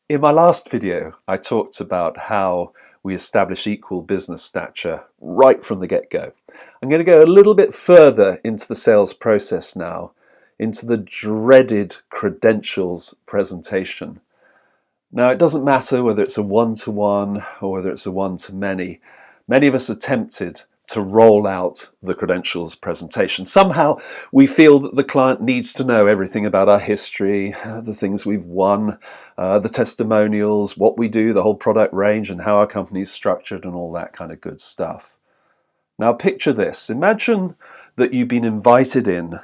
In my last video, I talked about how we establish equal business stature right from the get-go. I'm going to go a little bit further into the sales process now, into the dreaded credentials presentation. Now, it doesn't matter whether it's a one-to-one or whether it's a one-to-many. Many of us are tempted to roll out the credentials presentation. Somehow we feel that the client needs to know everything about our history, the things we've won, the testimonials, what we do, the whole product range and how our company is structured and all that kind of good stuff. Now picture this. Imagine that you've been invited in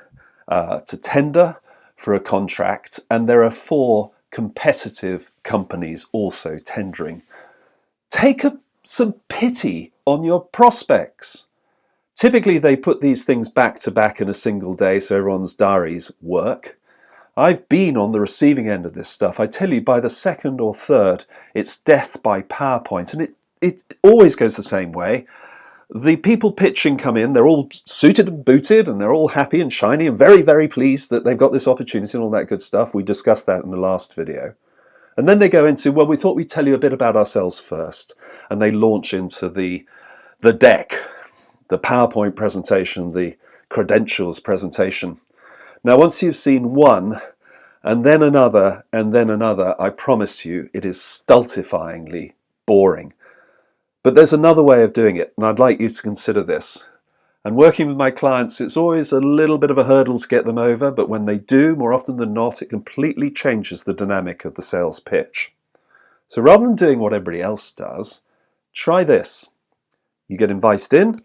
to tender for a contract and there are 4 competitive companies also tendering. Take some pity on your prospects. Typically they put these things back to back in a single day so everyone's diaries work. I've been on the receiving end of this stuff. I tell you, by the second or third, it's death by PowerPoint, and it always goes the same way. The people pitching come in, they're all suited and booted, and they're all happy and shiny and very, very pleased that they've got this opportunity and all that good stuff. We discussed that in the last video. And then they go into, well, we thought we'd tell you a bit about ourselves first. And they launch into the deck, the PowerPoint presentation, the credentials presentation. Now, once you've seen one, and then another, I promise you, it is stultifyingly boring. But there's another way of doing it, and I'd like you to consider this. And working with my clients, it's always a little bit of a hurdle to get them over, but when they do, more often than not, it completely changes the dynamic of the sales pitch. So rather than doing what everybody else does, try this. You get invited in,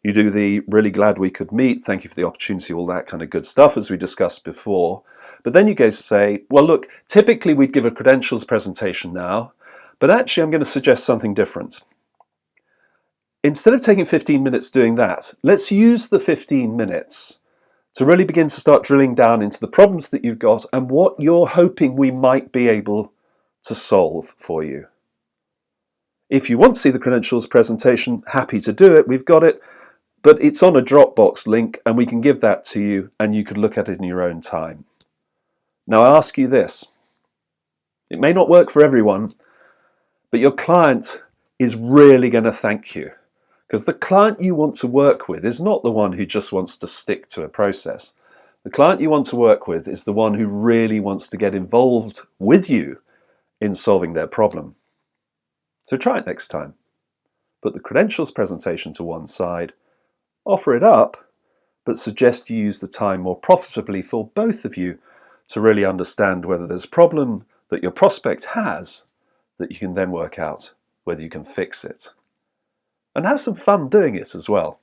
you do the really glad we could meet, thank you for the opportunity, all that kind of good stuff as we discussed before. But then you go say, well look, typically we'd give a credentials presentation now, but actually I'm going to suggest something different. Instead of taking 15 minutes doing that, let's use the 15 minutes to really begin to start drilling down into the problems that you've got and what you're hoping we might be able to solve for you. If you want to see the credentials presentation, happy to do it, we've got it, but it's on a Dropbox link and we can give that to you and you can look at it in your own time. Now I ask you this, it may not work for everyone, but your client is really going to thank you. Because the client you want to work with is not the one who just wants to stick to a process. The client you want to work with is the one who really wants to get involved with you in solving their problem. So try it next time. Put the credentials presentation to one side, offer it up, but suggest you use the time more profitably for both of you to really understand whether there's a problem that your prospect has that you can then work out whether you can fix it. And have some fun doing it as well.